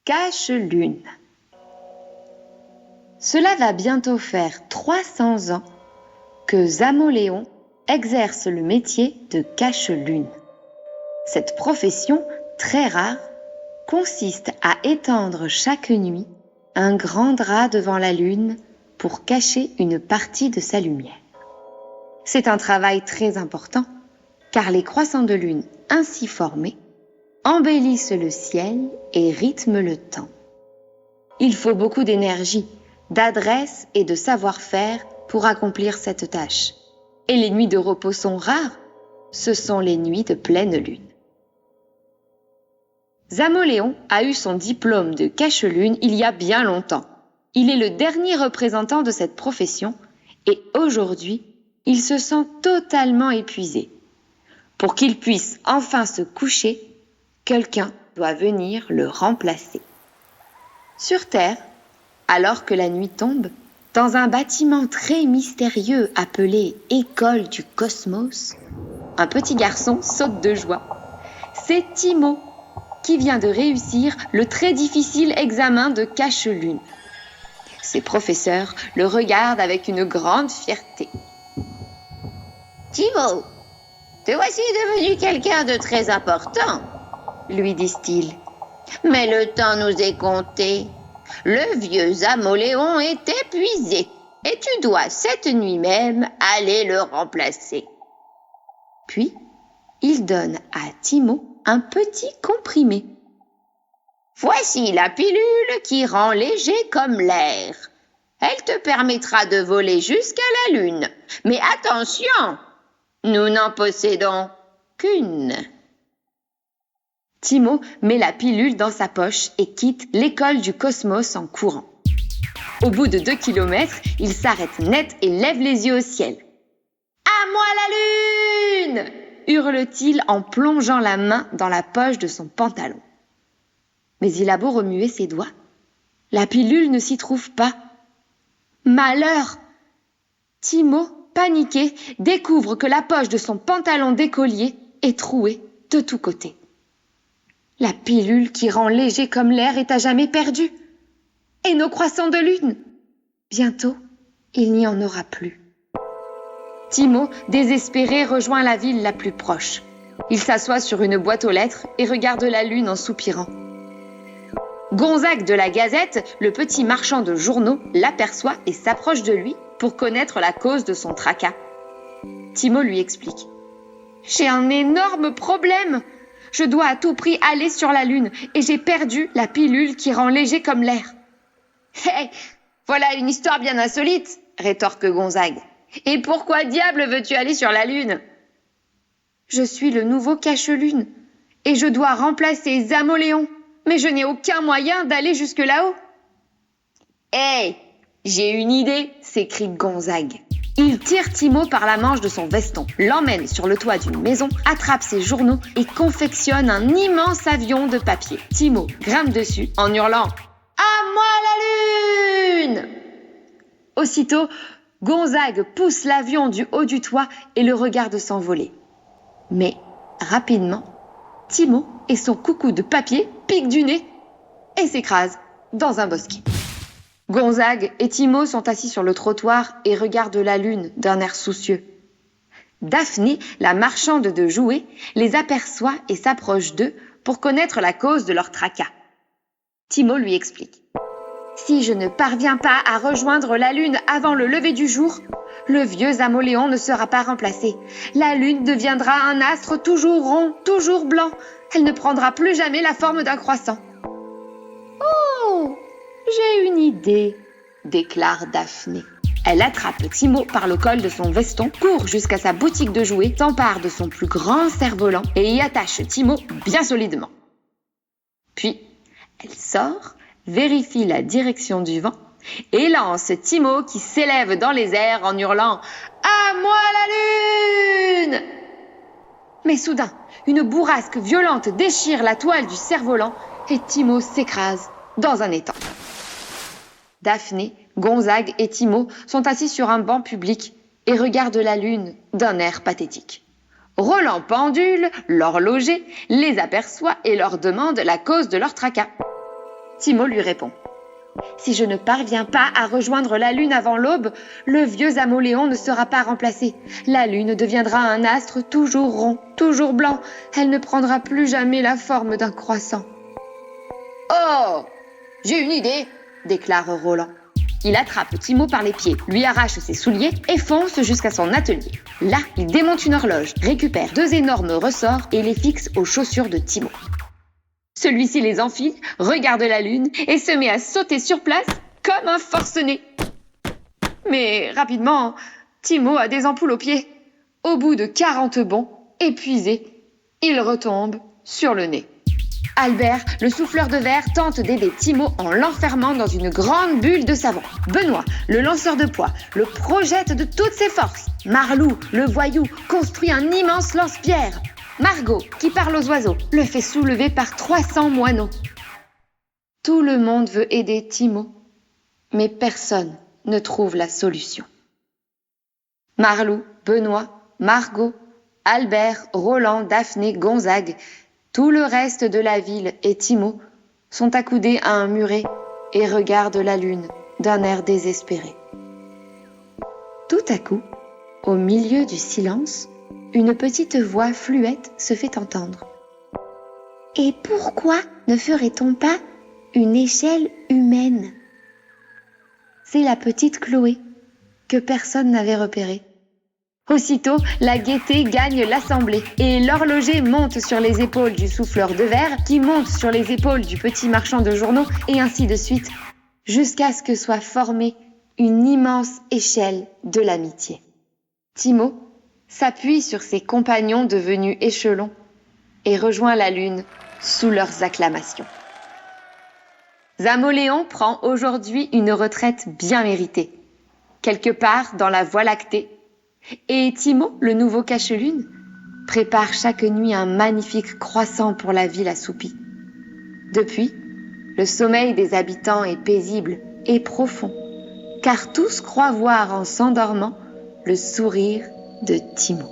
cache-lune. Cela va bientôt faire 300 ans que Zamoléon exerce le métier de cache-lune. Cette profession, très rare, consiste à étendre chaque nuit un grand drap devant la lune pour cacher une partie de sa lumière. C'est un travail très important, car les croissants de lune ainsi formés embellissent le ciel et rythment le temps. Il faut beaucoup d'énergie, d'adresse et de savoir-faire pour accomplir cette tâche. Et les nuits de repos sont rares, ce sont les nuits de pleine lune. Zamoléon a eu son diplôme de cache-lune il y a bien longtemps. Il est le dernier représentant de cette profession et aujourd'hui, il se sent totalement épuisé. Pour qu'il puisse enfin se coucher, quelqu'un doit venir le remplacer. Sur Terre, alors que la nuit tombe, dans un bâtiment très mystérieux appelé École du Cosmos, un petit garçon saute de joie. C'est Timo, qui vient de réussir le très difficile examen de cache-lune. Ses professeurs le regardent avec une grande fierté. « Timo, te voici devenu quelqu'un de très important, » lui disent-ils. « Mais le temps nous est compté. Le vieux Zamoléon est épuisé et tu dois cette nuit même aller le remplacer. » Puis, il donne à Timo un petit comprimé. « Voici la pilule qui rend léger comme l'air. Elle te permettra de voler jusqu'à la lune. Mais attention, nous n'en possédons qu'une. » Timo met la pilule dans sa poche et quitte l'école du cosmos en courant. Au bout de 2 kilomètres, il s'arrête net et lève les yeux au ciel. « À moi la lune !» hurle-t-il en plongeant la main dans la poche de son pantalon. Mais il a beau remuer ses doigts, la pilule ne s'y trouve pas. Malheur! Timo, paniqué, découvre que la poche de son pantalon d'écolier est trouée de tous côtés. La pilule qui rend léger comme l'air est à jamais perdue. Et nos croissants de lune? Bientôt, il n'y en aura plus. Timo, désespéré, rejoint la ville la plus proche. Il s'assoit sur une boîte aux lettres et regarde la lune en soupirant. Gonzague de la Gazette, le petit marchand de journaux, l'aperçoit et s'approche de lui pour connaître la cause de son tracas. Timo lui explique. « J'ai un énorme problème. Je dois à tout prix aller sur la lune et j'ai perdu la pilule qui rend léger comme l'air. »« Hé, voilà une histoire bien insolite, » rétorque Gonzague. « Et pourquoi diable veux-tu aller sur la lune ?»« Je suis le nouveau cache-lune et je dois remplacer Zamoléon, mais je n'ai aucun moyen d'aller jusque là-haut. »« Hé, j'ai une idée, » s'écrie Gonzague. Il tire Timo par la manche de son veston, l'emmène sur le toit d'une maison, attrape ses journaux et confectionne un immense avion de papier. Timo grimpe dessus en hurlant « À moi la lune !» Aussitôt, Gonzague pousse l'avion du haut du toit et le regarde s'envoler. Mais, rapidement, Timo et son coucou de papier piquent du nez et s'écrasent dans un bosquet. Gonzague et Timo sont assis sur le trottoir et regardent la lune d'un air soucieux. Daphné, la marchande de jouets, les aperçoit et s'approche d'eux pour connaître la cause de leur tracas. Timo lui explique. « Si je ne parviens pas à rejoindre la lune avant le lever du jour, le vieux Zamoléon ne sera pas remplacé. La lune deviendra un astre toujours rond, toujours blanc. Elle ne prendra plus jamais la forme d'un croissant. »« Oh !» « J'ai une idée, » déclare Daphné. Elle attrape Timo par le col de son veston, court jusqu'à sa boutique de jouets, s'empare de son plus grand cerf-volant et y attache Timo bien solidement. Puis, elle sort, vérifie la direction du vent et lance Timo qui s'élève dans les airs en hurlant « À moi la lune !» Mais soudain, une bourrasque violente déchire la toile du cerf-volant et Timo s'écrase dans un étang. Daphné, Gonzague et Timo sont assis sur un banc public et regardent la lune d'un air pathétique. Roland Pendule, l'horloger, les aperçoit et leur demande la cause de leur tracas. Timo lui répond. Si je ne parviens pas à rejoindre la lune avant l'aube, le vieux Zamoléon ne sera pas remplacé. La lune deviendra un astre toujours rond, toujours blanc. Elle ne prendra plus jamais la forme d'un croissant. Oh, j'ai une idée, déclare Roland. Il attrape Timo par les pieds, lui arrache ses souliers et fonce jusqu'à son atelier. Là, il démonte une horloge, récupère 2 énormes ressorts et les fixe aux chaussures de Timo. Celui-ci les enfile, regarde la lune et se met à sauter sur place comme un forcené. Mais rapidement, Timo a des ampoules aux pieds. Au bout de 40 bonds, épuisé, il retombe sur le nez. Albert, le souffleur de verre, tente d'aider Timo en l'enfermant dans une grande bulle de savon. Benoît, le lanceur de poids, le projette de toutes ses forces. Marlou, le voyou, construit un immense lance-pierre. Margot, qui parle aux oiseaux, le fait soulever par 300 moineaux. Tout le monde veut aider Timo, mais personne ne trouve la solution. Marlou, Benoît, Margot, Albert, Roland, Daphné, Gonzague, tout le reste de la ville et Timo sont accoudés à un muret et regardent la lune d'un air désespéré. Tout à coup, au milieu du silence, une petite voix fluette se fait entendre. « Et pourquoi ne ferait-on pas une échelle humaine ?» C'est la petite Chloé, que personne n'avait repérée. Aussitôt, la gaieté gagne l'assemblée et l'horloger monte sur les épaules du souffleur de verre qui monte sur les épaules du petit marchand de journaux et ainsi de suite, jusqu'à ce que soit formée une immense échelle de l'amitié. Timo s'appuie sur ses compagnons devenus échelons et rejoint la lune sous leurs acclamations. Zamoléon prend aujourd'hui une retraite bien méritée, quelque part dans la Voie lactée, et Timo, le nouveau cache-lune, prépare chaque nuit un magnifique croissant pour la ville assoupie. Depuis, le sommeil des habitants est paisible et profond, car tous croient voir en s'endormant le sourire de Timo.